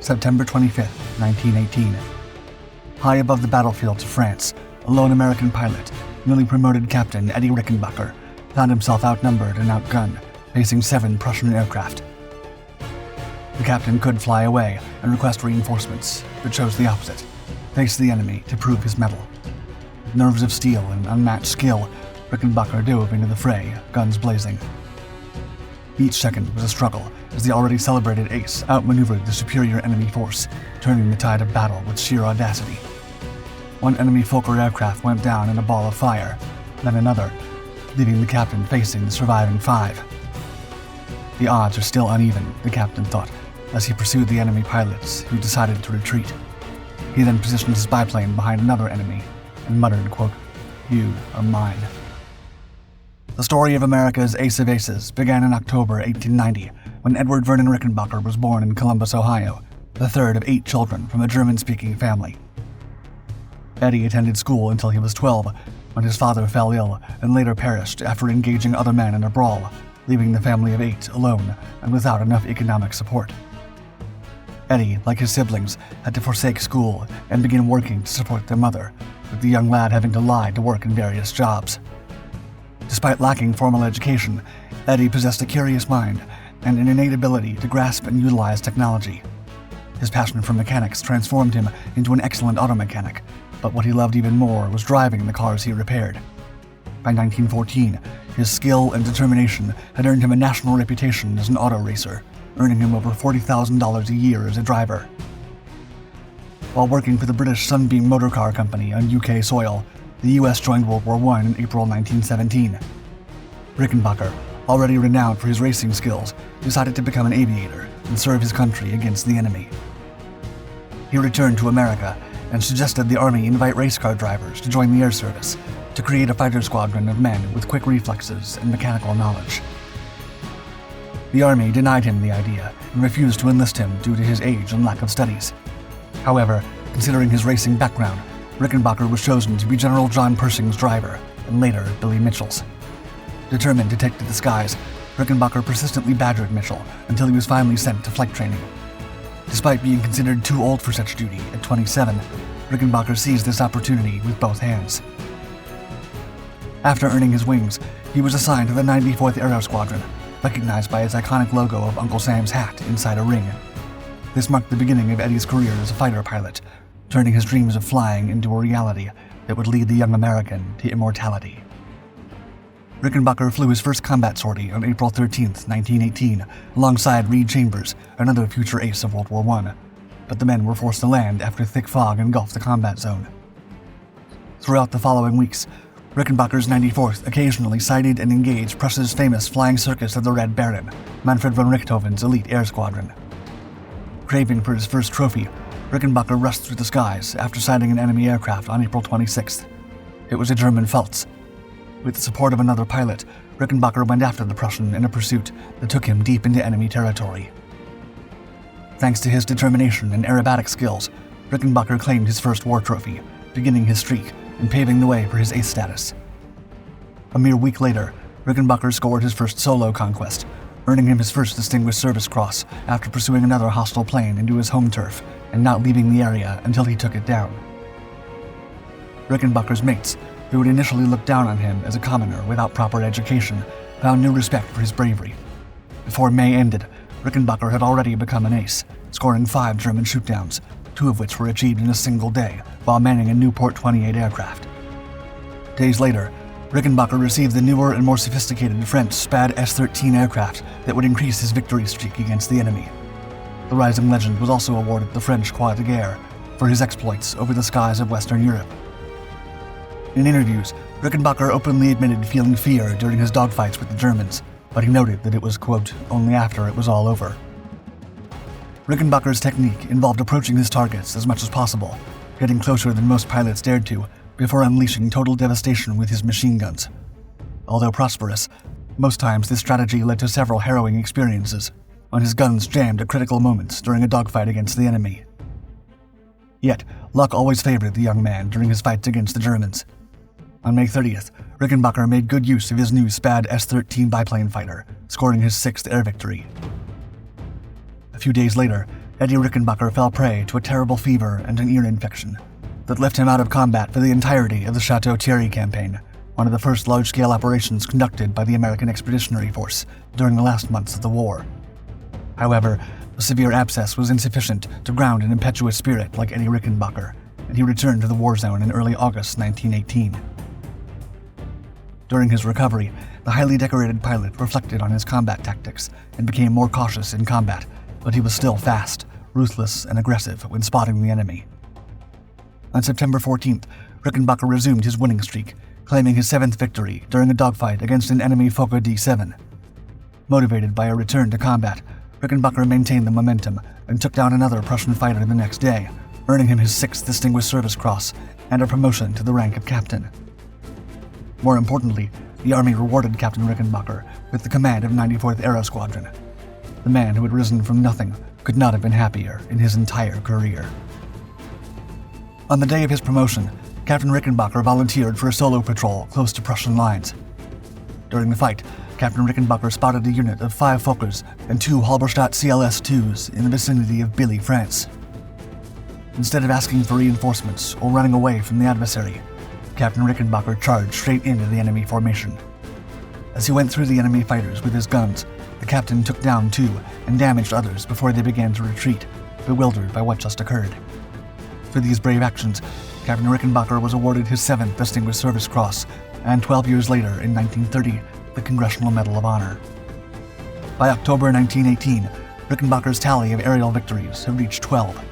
September 25, 1918. High above the battlefields of France, a lone American pilot, newly promoted Captain Eddie Rickenbacker, found himself outnumbered and outgunned, facing 7 Prussian aircraft. The captain could fly away and request reinforcements, but chose the opposite, face the enemy to prove his mettle. With nerves of steel and unmatched skill, Rickenbacker dove into the fray, guns blazing. Each second was a struggle as the already celebrated ace outmaneuvered the superior enemy force, turning the tide of battle with sheer audacity. One enemy Fokker aircraft went down in a ball of fire, then another, leaving the captain facing the surviving 5. The odds are still uneven, the captain thought, as he pursued the enemy pilots, who decided to retreat. He then positioned his biplane behind another enemy and muttered, quote, "You are mine." The story of America's ace of aces began in October 1890, when Edward Vernon Rickenbacker was born in Columbus, Ohio, the third of 8 children from a German-speaking family. Eddie attended school until he was 12, when his father fell ill and later perished after engaging other men in a brawl, leaving the family of 8 alone and without enough economic support. Eddie, like his siblings, had to forsake school and begin working to support their mother, with the young lad having to lie to work in various jobs. Despite lacking formal education, Eddie possessed a curious mind and an innate ability to grasp and utilize technology. His passion for mechanics transformed him into an excellent auto mechanic, but what he loved even more was driving the cars he repaired. By 1914, his skill and determination had earned him a national reputation as an auto racer, earning him over $40,000 a year as a driver. While working for the British Sunbeam Motor Car Company on UK soil, the US joined World War I in April 1917. Rickenbacker, already renowned for his racing skills, decided to become an aviator and serve his country against the enemy. He returned to America and suggested the Army invite race car drivers to join the air service to create a fighter squadron of men with quick reflexes and mechanical knowledge. The Army denied him the idea and refused to enlist him due to his age and lack of studies. However, considering his racing background, Rickenbacker was chosen to be General John Pershing's driver, and later Billy Mitchell's. Determined to take to the skies, Rickenbacker persistently badgered Mitchell until he was finally sent to flight training. Despite being considered too old for such duty at 27, Rickenbacker seized this opportunity with both hands. After earning his wings, he was assigned to the 94th Aero Squadron, recognized by its iconic logo of Uncle Sam's hat inside a ring. This marked the beginning of Eddie's career as a fighter pilot, turning his dreams of flying into a reality that would lead the young American to immortality. Rickenbacker flew his first combat sortie on April 13, 1918, alongside Reed Chambers, another future ace of World War I, but the men were forced to land after thick fog engulfed the combat zone. Throughout the following weeks, Rickenbacker's 94th occasionally sighted and engaged Prussia's famous flying circus of the Red Baron, Manfred von Richthofen's elite air squadron. Craving for his first trophy, Rickenbacker rushed through the skies after sighting an enemy aircraft on April 26th. It was a German Pfalz. With the support of another pilot, Rickenbacker went after the Prussian in a pursuit that took him deep into enemy territory. Thanks to his determination and aerobatic skills, Rickenbacker claimed his first war trophy, beginning his streak and paving the way for his ace status. A mere week later, Rickenbacker scored his first solo conquest, earning him his first Distinguished Service Cross after pursuing another hostile plane into his home turf and not leaving the area until he took it down. Rickenbacker's mates, who had initially looked down on him as a commoner without proper education, found new respect for his bravery. Before May ended, Rickenbacker had already become an ace, scoring 5 German shootdowns, 2 of which were achieved in a single day while manning a Newport 28 aircraft. Days later, Rickenbacker received the newer and more sophisticated French SPAD S-13 aircraft that would increase his victory streak against the enemy. The rising legend was also awarded the French Croix de Guerre for his exploits over the skies of Western Europe. In interviews, Rickenbacker openly admitted feeling fear during his dogfights with the Germans, but he noted that it was, quote, only after it was all over. Rickenbacker's technique involved approaching his targets as much as possible, getting closer than most pilots dared to, before unleashing total devastation with his machine guns. Although prosperous, most times this strategy led to several harrowing experiences, when his guns jammed at critical moments during a dogfight against the enemy. Yet, luck always favored the young man during his fights against the Germans. On May 30th, Rickenbacker made good use of his new SPAD S-13 biplane fighter, scoring his 6th air victory. A few days later, Eddie Rickenbacker fell prey to a terrible fever and an ear infection that left him out of combat for the entirety of the Chateau Thierry campaign, one of the first large-scale operations conducted by the American Expeditionary Force during the last months of the war. However, a severe abscess was insufficient to ground an impetuous spirit like Eddie Rickenbacker, and he returned to the war zone in early August 1918. During his recovery, the highly decorated pilot reflected on his combat tactics and became more cautious in combat, but he was still fast, ruthless, and aggressive when spotting the enemy. On September 14th, Rickenbacker resumed his winning streak, claiming his 7th victory during a dogfight against an enemy Fokker D-7. Motivated by a return to combat, Rickenbacker maintained the momentum and took down another Prussian fighter the next day, earning him his 6th Distinguished Service Cross and a promotion to the rank of captain. More importantly, the Army rewarded Captain Rickenbacker with the command of 94th Aero Squadron. The man who had risen from nothing could not have been happier in his entire career. On the day of his promotion, Captain Rickenbacker volunteered for a solo patrol close to Prussian lines. During the fight, Captain Rickenbacker spotted a unit of 5 Fokkers and 2 Halberstadt CLS-2s in the vicinity of Billy, France. Instead of asking for reinforcements or running away from the adversary, Captain Rickenbacker charged straight into the enemy formation. As he went through the enemy fighters with his guns, the captain took down 2 and damaged others before they began to retreat, bewildered by what just occurred. For these brave actions, Captain Rickenbacker was awarded his 7th Distinguished Service Cross, and 12 years later, in 1930, the Congressional Medal of Honor. By October 1918, Rickenbacker's tally of aerial victories had reached 12.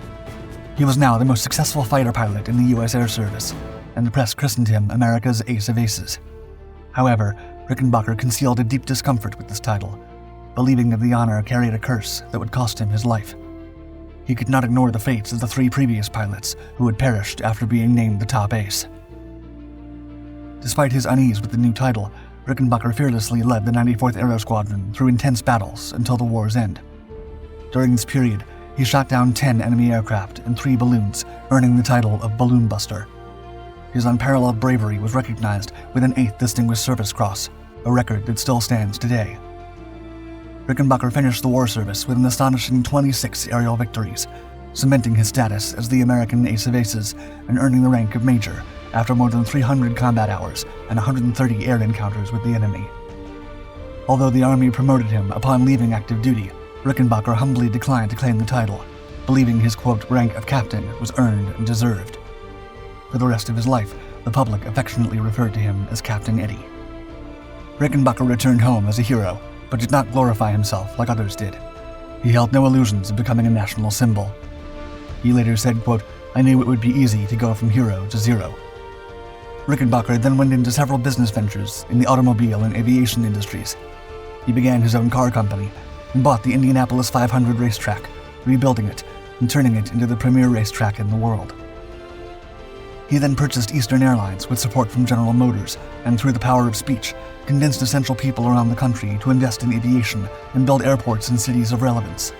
He was now the most successful fighter pilot in the U.S. Air Service, and the press christened him America's Ace of Aces. However, Rickenbacker concealed a deep discomfort with this title, believing that the honor carried a curse that would cost him his life. He could not ignore the fates of the 3 previous pilots who had perished after being named the top ace. Despite his unease with the new title, Rickenbacker fearlessly led the 94th Aero Squadron through intense battles until the war's end. During this period, he shot down 10 enemy aircraft and 3 balloons, earning the title of Balloon Buster. His unparalleled bravery was recognized with an 8th Distinguished Service Cross, a record that still stands today. Rickenbacker finished the war service with an astonishing 26 aerial victories, cementing his status as the American Ace of Aces and earning the rank of Major after more than 300 combat hours and 130 air encounters with the enemy. Although the Army promoted him upon leaving active duty, Rickenbacker humbly declined to claim the title, believing his, quote, rank of captain was earned and deserved. For the rest of his life, the public affectionately referred to him as Captain Eddie. Rickenbacker returned home as a hero, but did not glorify himself like others did. He held no illusions of becoming a national symbol. He later said, quote, "I knew it would be easy to go from hero to zero." Rickenbacker then went into several business ventures in the automobile and aviation industries. He began his own car company and bought the Indianapolis 500 racetrack, rebuilding it and turning it into the premier racetrack in the world. He then purchased Eastern Airlines with support from General Motors, and through the power of speech, convinced essential people around the country to invest in aviation and build airports in cities of relevance.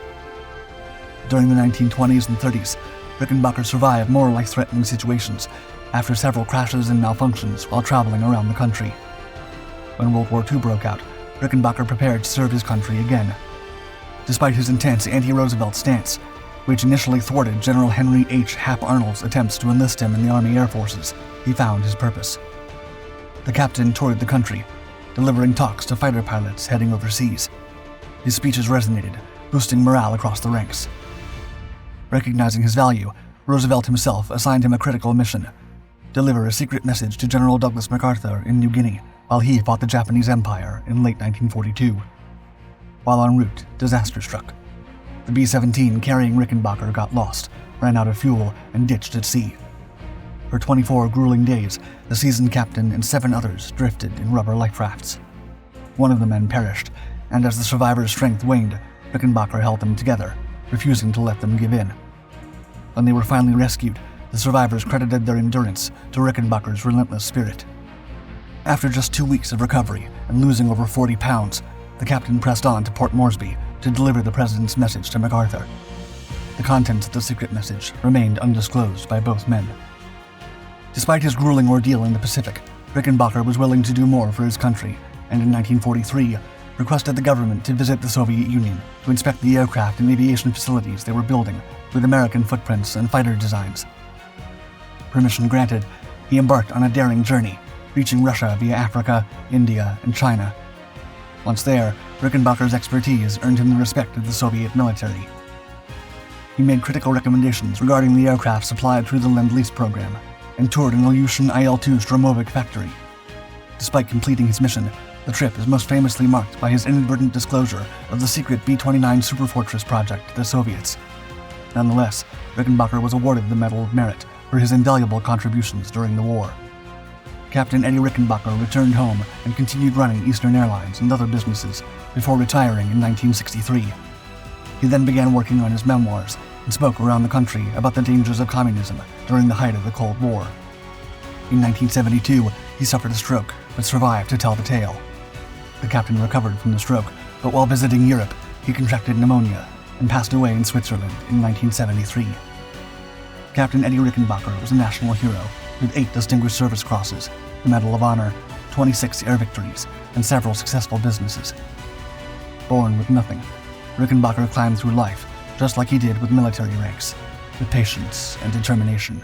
During the 1920s and 30s, Rickenbacker survived more life-threatening situations after several crashes and malfunctions while traveling around the country. When World War II broke out, Rickenbacker prepared to serve his country again. Despite his intense anti-Roosevelt stance, which initially thwarted General Henry H. Hap Arnold's attempts to enlist him in the Army Air Forces, he found his purpose. The captain toured the country, delivering talks to fighter pilots heading overseas. His speeches resonated, boosting morale across the ranks. Recognizing his value, Roosevelt himself assigned him a critical mission: deliver a secret message to General Douglas MacArthur in New Guinea while he fought the Japanese Empire in late 1942. While en route, disaster struck. The B-17 carrying Rickenbacker got lost, ran out of fuel, and ditched at sea. For 24 grueling days, the seasoned captain and 7 others drifted in rubber life rafts. One of the men perished, and as the survivors' strength waned, Rickenbacker held them together, refusing to let them give in. When they were finally rescued, the survivors credited their endurance to Rickenbacker's relentless spirit. After just 2 weeks of recovery and losing over 40 pounds, the captain pressed on to Port Moresby to deliver the president's message to MacArthur. The contents of the secret message remained undisclosed by both men. Despite his grueling ordeal in the Pacific, Rickenbacker was willing to do more for his country, and in 1943, requested the government to visit the Soviet Union to inspect the aircraft and aviation facilities they were building with American footprints and fighter designs. Permission granted, he embarked on a daring journey, reaching Russia via Africa, India, and China. Once there, Rickenbacker's expertise earned him the respect of the Soviet military. He made critical recommendations regarding the aircraft supplied through the Lend-Lease program and toured an Ilyushin IL-2 Stromovic factory. Despite completing his mission, the trip is most famously marked by his inadvertent disclosure of the secret B-29 Superfortress project to the Soviets. Nonetheless, Rickenbacker was awarded the Medal of Merit for his invaluable contributions during the war. Captain Eddie Rickenbacker returned home and continued running Eastern Airlines and other businesses before retiring in 1963. He then began working on his memoirs and spoke around the country about the dangers of communism during the height of the Cold War. In 1972, he suffered a stroke but survived to tell the tale. The captain recovered from the stroke, but while visiting Europe, he contracted pneumonia and passed away in Switzerland in 1973. Captain Eddie Rickenbacker was a national hero with 8 Distinguished Service Crosses, the Medal of Honor, 26 air victories, and several successful businesses. Born with nothing, Rickenbacker climbed through life, just like he did with military ranks, with patience and determination.